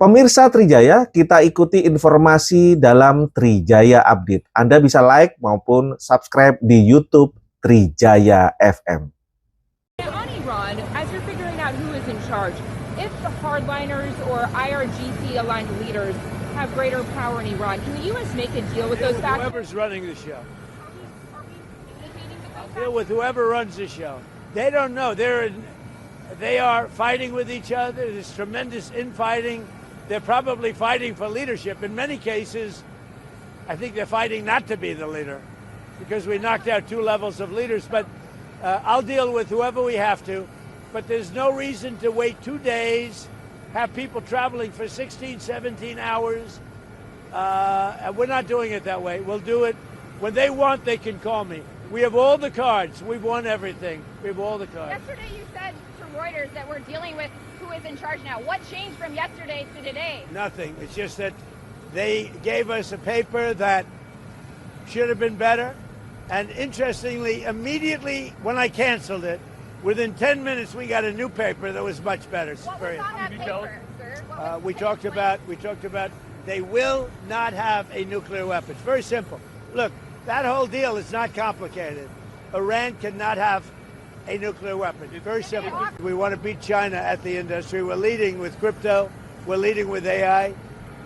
Pemirsa Trijaya, kita ikuti informasi dalam Trijaya Update. Anda bisa like maupun subscribe di YouTube Trijaya FM. On Iran, as you're figuring out who is in charge, if the hardliners or IRGC-aligned leaders have greater power in Iran, can the U.S. make a deal with those factors? Whoever's running the show. Deal with whoever runs the show. They don't know. They are fighting with each other. There's tremendous infighting. They're probably fighting for leadership. In many cases, I think they're fighting not to be the leader because we knocked out 2 levels of leaders. But I'll deal with whoever we have to. But there's no reason to wait 2 days, have people traveling for 16, 17 hours. And we're not doing it that way. We'll do it when they want. They can call me. We have all the cards. We've won everything. We have all the cards. Yesterday you said to Reuters that we're dealing with who is in charge now. What changed from yesterday to today? Nothing. It's just that they gave us a paper that should have been better. And interestingly, immediately when I canceled it, within 10 minutes we got a new paper that was much better. What was on that paper, sir? We talked about they will not have a nuclear weapon. It's very simple. Look, that whole deal is not complicated. Iran cannot have a nuclear weapon. It's very simple. We want to beat China at the industry. We're leading with crypto. We're leading with AI.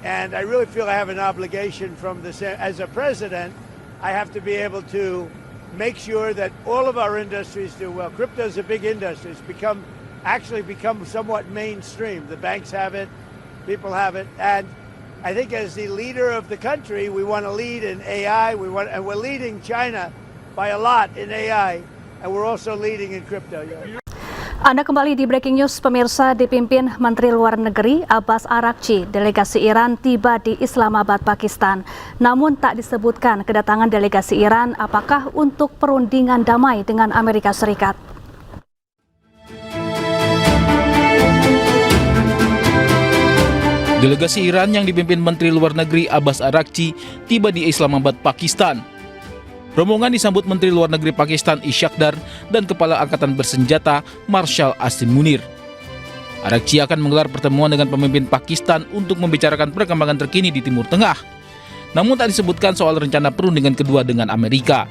And I really feel I have an obligation from this. As a president, I have to be able to make sure that all of our industries do well. Crypto is a big industry. It's become somewhat mainstream. The banks have it. People have it. And I think as the leader of the country, we want to lead in AI. And we're leading China by a lot in AI. And we're also leading in crypto. Anda kembali di Breaking News, pemirsa. Dipimpin Menteri Luar Negeri Abbas Araghchi, delegasi Iran tiba di Islamabad, Pakistan. Namun tak disebutkan kedatangan delegasi Iran apakah untuk perundingan damai dengan Amerika Serikat. Delegasi Iran yang dipimpin Menteri Luar Negeri Abbas Araghchi tiba di Islamabad, Pakistan. Rombongan disambut Menteri Luar Negeri Pakistan Ishaq Dar dan Kepala Angkatan Bersenjata Marshal Asim Munir. Araghchi akan menggelar pertemuan dengan pemimpin Pakistan untuk membicarakan perkembangan terkini di Timur Tengah. Namun tak disebutkan soal rencana perundingan kedua dengan Amerika.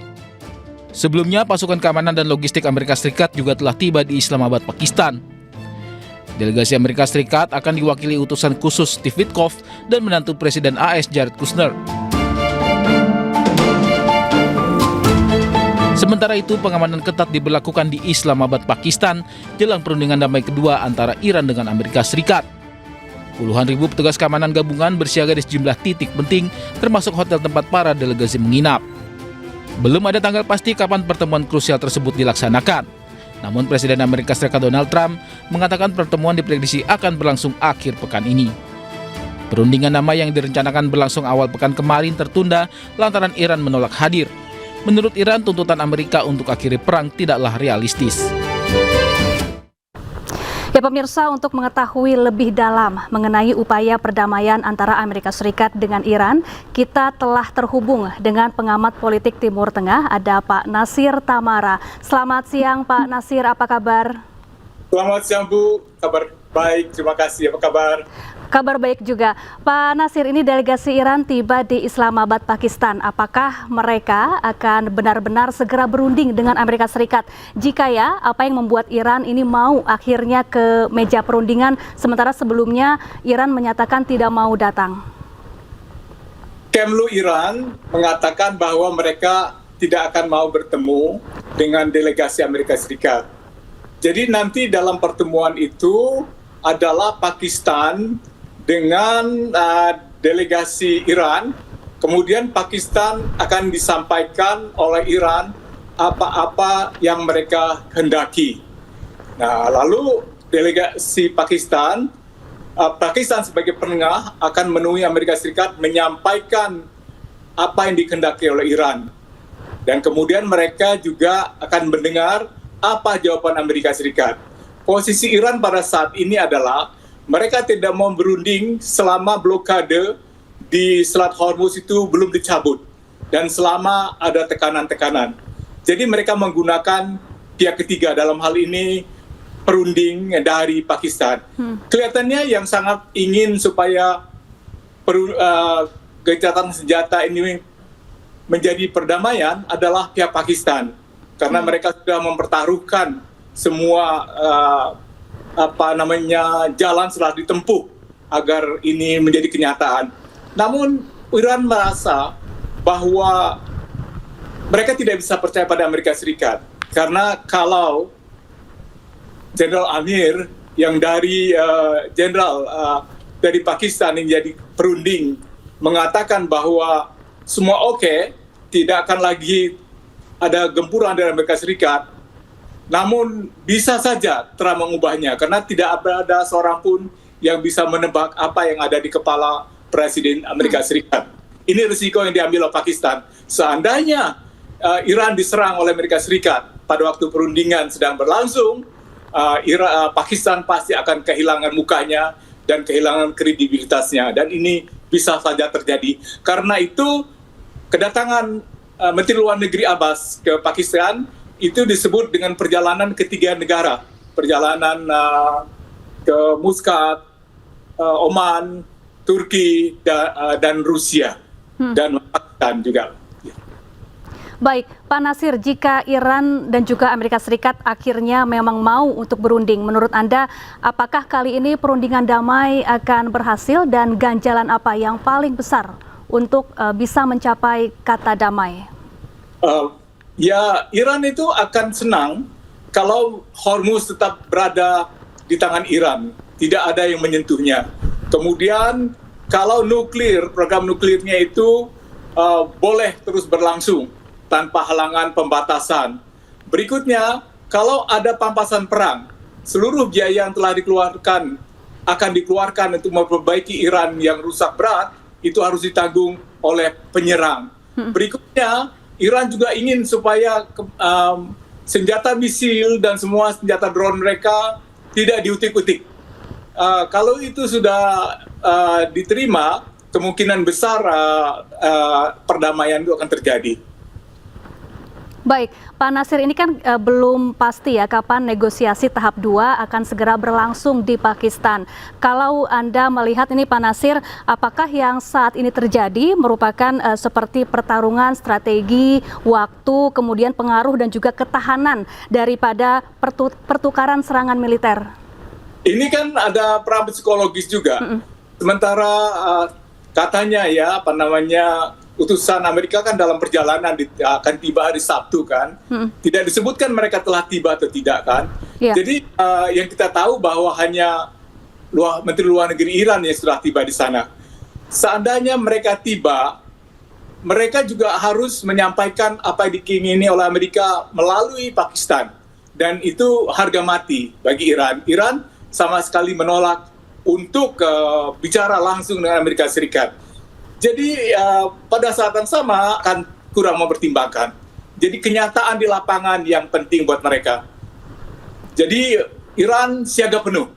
Sebelumnya, pasukan keamanan dan logistik Amerika Serikat juga telah tiba di Islamabad, Pakistan. Delegasi Amerika Serikat akan diwakili utusan khusus Steve Witkoff dan menantu Presiden AS Jared Kushner. Sementara itu, pengamanan ketat diberlakukan di Islamabad, Pakistan jelang perundingan damai kedua antara Iran dengan Amerika Serikat. Puluhan ribu petugas keamanan gabungan bersiaga di sejumlah titik penting, termasuk hotel tempat para delegasi menginap. Belum ada tanggal pasti kapan pertemuan krusial tersebut dilaksanakan. Namun Presiden Amerika Serikat Donald Trump mengatakan pertemuan diprediksi akan berlangsung akhir pekan ini. Perundingan damai yang direncanakan berlangsung awal pekan kemarin tertunda lantaran Iran menolak hadir. Menurut Iran, tuntutan Amerika untuk akhiri perang tidaklah realistis. Ya pemirsa, untuk mengetahui lebih dalam mengenai upaya perdamaian antara Amerika Serikat dengan Iran, kita telah terhubung dengan pengamat politik Timur Tengah, ada Pak Nasir Tamara. Selamat siang Pak Nasir, apa kabar? Selamat siang Bu, kabar baik, terima kasih, apa kabar? Kabar baik juga. Pak Nasir, ini delegasi Iran tiba di Islamabad, Pakistan. Apakah mereka akan benar-benar segera berunding dengan Amerika Serikat? Jika ya, apa yang membuat Iran ini mau akhirnya ke meja perundingan, sementara sebelumnya Iran menyatakan tidak mau datang? Kemlu Iran mengatakan bahwa mereka tidak akan mau bertemu dengan delegasi Amerika Serikat. Jadi nanti dalam pertemuan itu adalah Pakistan dengan delegasi Iran, kemudian Pakistan akan disampaikan oleh Iran apa-apa yang mereka hendaki. Nah, lalu delegasi Pakistan sebagai penengah akan menemui Amerika Serikat menyampaikan apa yang dikehendaki oleh Iran. Dan kemudian mereka juga akan mendengar apa jawaban Amerika Serikat. Posisi Iran pada saat ini adalah mereka tidak mau berunding selama blokade di Selat Hormuz itu belum dicabut dan selama ada tekanan-tekanan. Jadi mereka menggunakan pihak ketiga, dalam hal ini perunding dari Pakistan. Kelihatannya yang sangat ingin supaya gencatan senjata ini menjadi perdamaian adalah pihak Pakistan, karena mereka sudah mempertaruhkan semua jalan setelah ditempuh agar ini menjadi kenyataan. Namun Iran merasa bahwa mereka tidak bisa percaya pada Amerika Serikat, karena kalau Jenderal Amir yang dari dari Pakistan yang jadi perunding mengatakan bahwa semua oke, tidak akan lagi ada gempuran dari Amerika Serikat, namun bisa saja Trump mengubahnya karena tidak ada seorang pun yang bisa menebak apa yang ada di kepala Presiden Amerika Serikat. Ini risiko yang diambil oleh Pakistan. Seandainya Iran diserang oleh Amerika Serikat pada waktu perundingan sedang berlangsung, Pakistan pasti akan kehilangan mukanya dan kehilangan kredibilitasnya, dan ini bisa saja terjadi. Karena itu kedatangan Menteri Luar Negeri Abbas ke Pakistan itu disebut dengan perjalanan ketiga negara, perjalanan ke Muscat, Oman, Turki, dan Rusia, dan Pakistan juga. Baik, Pak Nasir, jika Iran dan juga Amerika Serikat akhirnya memang mau untuk berunding, menurut Anda, apakah kali ini perundingan damai akan berhasil dan ganjalan apa yang paling besar untuk bisa mencapai kata damai? Ya, Iran itu akan senang kalau Hormuz tetap berada di tangan Iran, tidak ada yang menyentuhnya. Kemudian kalau program nuklirnya itu boleh terus berlangsung tanpa halangan pembatasan. Berikutnya, kalau ada pampasan perang, seluruh biaya yang telah dikeluarkan akan dikeluarkan untuk memperbaiki Iran yang rusak berat, itu harus ditanggung oleh penyerang. Berikutnya, Iran juga ingin supaya senjata misil dan semua senjata drone mereka tidak diutik-utik. Kalau itu sudah diterima, kemungkinan besar perdamaian itu akan terjadi. Baik, Pak Nasir, ini kan belum pasti ya kapan negosiasi tahap 2 akan segera berlangsung di Pakistan. Kalau Anda melihat ini Pak Nasir, apakah yang saat ini terjadi merupakan seperti pertarungan strategi, waktu, kemudian pengaruh dan juga ketahanan daripada pertukaran serangan militer? Ini kan ada perang psikologis juga. Sementara katanya utusan Amerika kan dalam perjalanan akan tiba hari Sabtu kan. Tidak disebutkan mereka telah tiba atau tidak kan. Jadi yang kita tahu bahwa hanya Menteri Luar Negeri Iran yang sudah tiba di sana. Seandainya mereka tiba, mereka juga harus menyampaikan apa yang diingini oleh Amerika melalui Pakistan. Dan itu harga mati bagi Iran. Iran sama sekali menolak untuk bicara langsung dengan Amerika Serikat. Jadi pada saat yang sama akan kurang mempertimbangkan. Jadi kenyataan di lapangan yang penting buat mereka. Jadi Iran siaga penuh.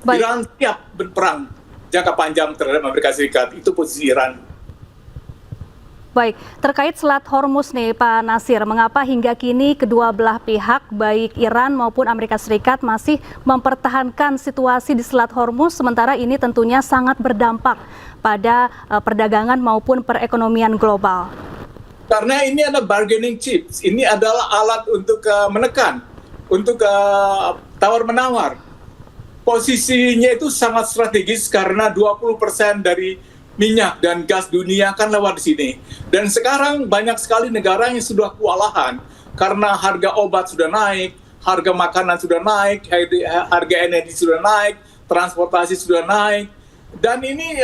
Baik. Iran siap berperang jangka panjang terhadap Amerika Serikat. Itu posisi Iran. Baik, terkait Selat Hormuz nih Pak Nasir, mengapa hingga kini kedua belah pihak baik Iran maupun Amerika Serikat masih mempertahankan situasi di Selat Hormuz, sementara ini tentunya sangat berdampak pada perdagangan maupun perekonomian global? Karena ini adalah bargaining chips, ini adalah alat untuk menekan, untuk tawar-menawar. Posisinya itu sangat strategis karena 20% dari minyak dan gas dunia kan lewat di sini. Dan sekarang banyak sekali negara yang sudah kewalahan karena harga obat sudah naik, harga makanan sudah naik, harga energi sudah naik, transportasi sudah naik. Dan ini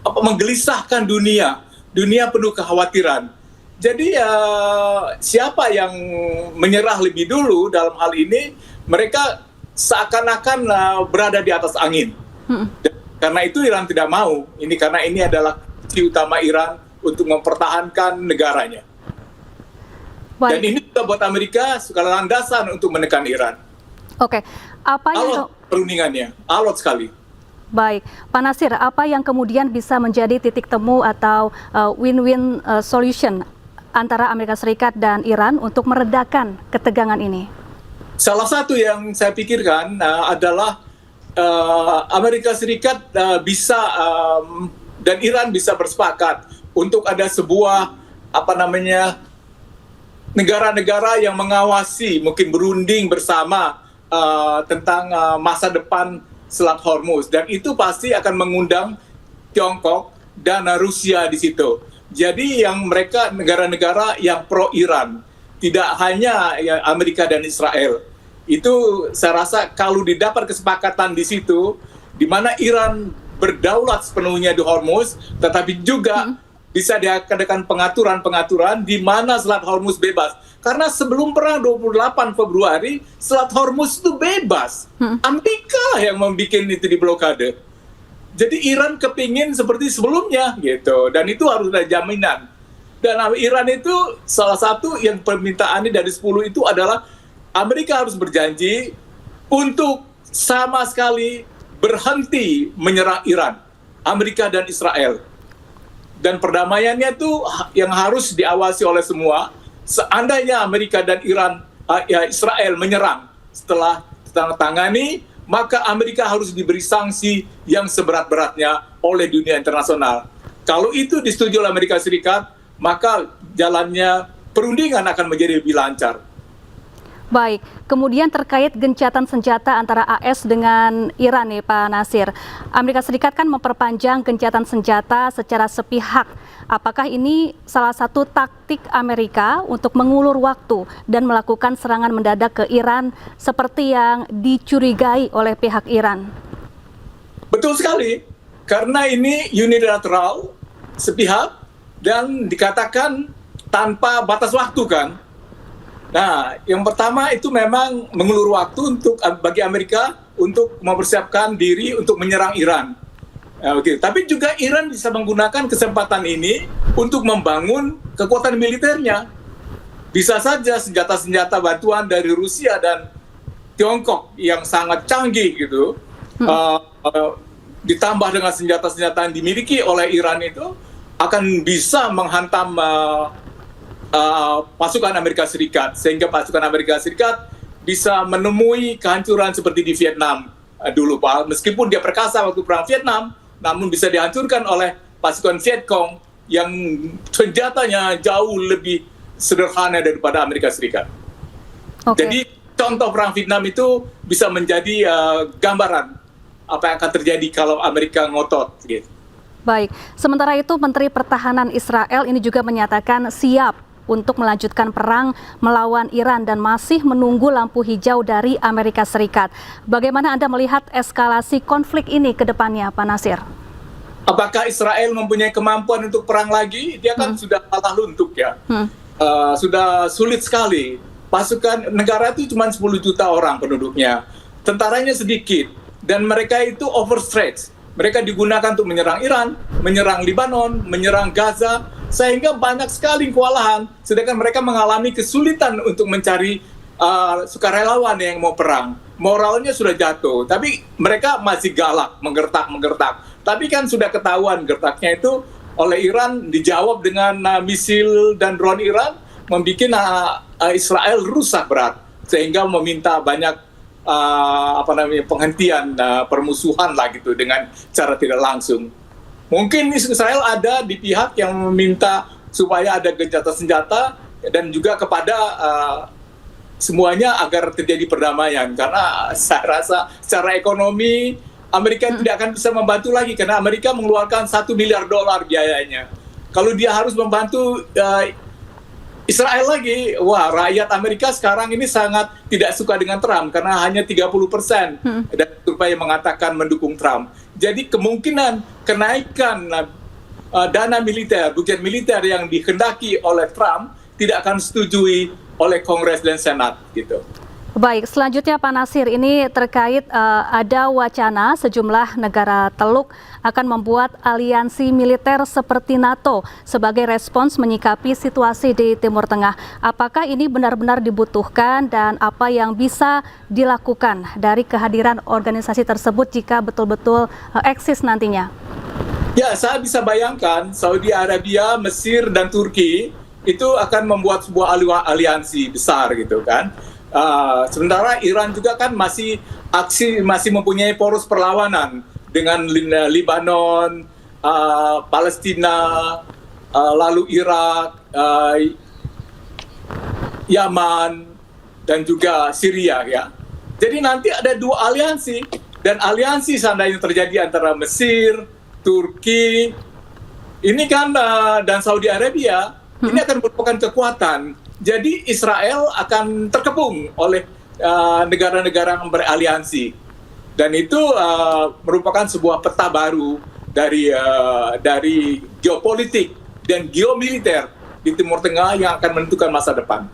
menggelisahkan dunia. Dunia penuh kekhawatiran. Jadi siapa yang menyerah lebih dulu dalam hal ini, mereka seakan-akan berada di atas angin. Karena itu Iran tidak mau. Karena ini adalah kunci utama Iran untuk mempertahankan negaranya. Baik. Dan ini juga buat Amerika segala landasan untuk menekan Iran. Oke, alot perundingannya, alot sekali. Baik, Pak Nasir, apa yang kemudian bisa menjadi titik temu atau win-win solution antara Amerika Serikat dan Iran untuk meredakan ketegangan ini? Salah satu yang saya pikirkan adalah Amerika Serikat dan Iran bisa bersepakat untuk ada sebuah negara-negara yang mengawasi, mungkin berunding bersama tentang masa depan Selat Hormuz, dan itu pasti akan mengundang Tiongkok dan Rusia di situ. Jadi yang mereka negara-negara yang pro Iran, tidak hanya Amerika dan Israel. Itu saya rasa kalau didapat kesepakatan di situ, di mana Iran berdaulat sepenuhnya di Hormuz, tetapi juga bisa diadakan pengaturan-pengaturan di mana Selat Hormuz bebas. Karena sebelum perang 28 Februari, Selat Hormuz itu bebas. Amerika lah yang membuat itu di blokade. Jadi Iran kepingin seperti sebelumnya gitu, dan itu harus ada jaminan. Dan Iran itu salah satu yang permintaannya dari 10 itu adalah Amerika harus berjanji untuk sama sekali berhenti menyerang Iran, Amerika dan Israel. Dan perdamaiannya itu yang harus diawasi oleh semua. Seandainya Amerika dan Israel menyerang setelah ditandatangani, maka Amerika harus diberi sanksi yang seberat-beratnya oleh dunia internasional. Kalau itu disetujui oleh Amerika Serikat, maka jalannya perundingan akan menjadi lebih lancar. Baik, kemudian terkait gencatan senjata antara AS dengan Iran nih Pak Nasir. Amerika Serikat kan memperpanjang gencatan senjata secara sepihak. Apakah ini salah satu taktik Amerika untuk mengulur waktu dan melakukan serangan mendadak ke Iran seperti yang dicurigai oleh pihak Iran? Betul sekali, karena ini unilateral, sepihak, dan dikatakan tanpa batas waktu kan. Nah, yang pertama itu memang mengulur waktu bagi Amerika untuk mempersiapkan diri untuk menyerang Iran. Tapi juga Iran bisa menggunakan kesempatan ini untuk membangun kekuatan militernya. Bisa saja senjata-senjata bantuan dari Rusia dan Tiongkok yang sangat canggih gitu, ditambah dengan senjata-senjata yang dimiliki oleh Iran itu akan bisa menghantam pasukan Amerika Serikat, sehingga pasukan Amerika Serikat bisa menemui kehancuran seperti di Vietnam dulu, Pak. Meskipun dia perkasa waktu perang Vietnam, namun bisa dihancurkan oleh pasukan Vietcong yang senjatanya jauh lebih sederhana daripada Amerika Serikat. Jadi contoh perang Vietnam itu bisa menjadi gambaran apa yang akan terjadi kalau Amerika ngotot gitu. Baik, sementara itu Menteri Pertahanan Israel ini juga menyatakan siap untuk melanjutkan perang melawan Iran dan masih menunggu lampu hijau dari Amerika Serikat. Bagaimana Anda melihat eskalasi konflik ini ke depannya, Pak Nasir? Apakah Israel mempunyai kemampuan untuk perang lagi? Dia kan sudah kalah luntuk ya. Sudah sulit sekali. Pasukan negara itu cuma 10 juta orang penduduknya. Tentaranya sedikit. Dan mereka itu overstretched. Mereka digunakan untuk menyerang Iran, menyerang Lebanon, menyerang Gaza, sehingga banyak sekali kewalahan, sedangkan mereka mengalami kesulitan untuk mencari sukarelawan yang mau perang. Moralnya sudah jatuh, tapi mereka masih galak, menggertak. Tapi kan sudah ketahuan gertaknya itu oleh Iran, dijawab dengan misil dan drone Iran, membuat Israel rusak berat, sehingga meminta banyak penghentian permusuhan lah gitu dengan cara tidak langsung. Mungkin Israel ada di pihak yang meminta supaya ada gencatan senjata dan juga kepada semuanya agar terjadi perdamaian, karena saya rasa secara ekonomi Amerika tidak akan bisa membantu lagi karena Amerika mengeluarkan $1 miliar biayanya. Kalau dia harus membantu Israel lagi, wah, rakyat Amerika sekarang ini sangat tidak suka dengan Trump karena hanya 30% dari survei mengatakan mendukung Trump. Jadi kemungkinan kenaikan dana militer, budget militer yang dikehendaki oleh Trump tidak akan disetujui oleh Kongres dan Senat gitu. Baik, selanjutnya Pak Nasir, ini terkait ada wacana sejumlah negara Teluk akan membuat aliansi militer seperti NATO sebagai respons menyikapi situasi di Timur Tengah. Apakah ini benar-benar dibutuhkan dan apa yang bisa dilakukan dari kehadiran organisasi tersebut jika betul-betul eksis nantinya? Ya, saya bisa bayangkan Saudi Arabia, Mesir, dan Turki itu akan membuat sebuah aliansi besar gitu kan. Sementara Iran juga kan masih mempunyai poros perlawanan dengan Lebanon, Palestina, lalu Irak, Yaman, dan juga Syria ya. Jadi nanti ada 2 aliansi, dan aliansi seandainya terjadi antara Mesir, Turki, ini kan dan Saudi Arabia, ini akan merupakan kekuatan. Jadi Israel akan terkepung oleh negara-negara yang beraliansi, dan itu merupakan sebuah peta baru dari geopolitik dan geomiliter di Timur Tengah yang akan menentukan masa depan.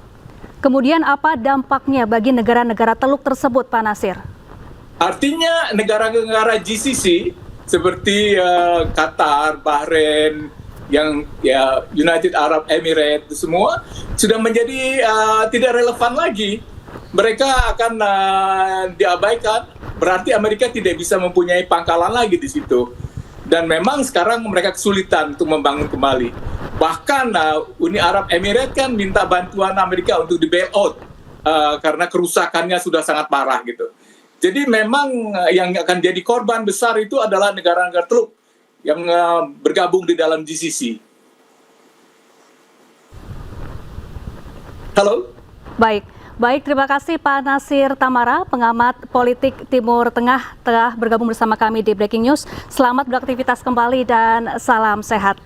Kemudian apa dampaknya bagi negara-negara Teluk tersebut, Pak Nasir? Artinya negara-negara GCC seperti Qatar, Bahrain, yang United Arab Emirates, semua sudah menjadi tidak relevan lagi. Mereka akan diabaikan. Berarti Amerika tidak bisa mempunyai pangkalan lagi di situ. Dan memang sekarang mereka kesulitan untuk membangun kembali. Bahkan Uni Arab Emirates kan minta bantuan Amerika untuk di bailout karena kerusakannya sudah sangat parah gitu. Jadi memang yang akan jadi korban besar itu adalah negara-negara Teluk yang bergabung di dalam GCC. Halo? Baik, terima kasih Pak Nasir Tamara, pengamat politik Timur Tengah, telah bergabung bersama kami di Breaking News. Selamat beraktivitas kembali dan salam sehat.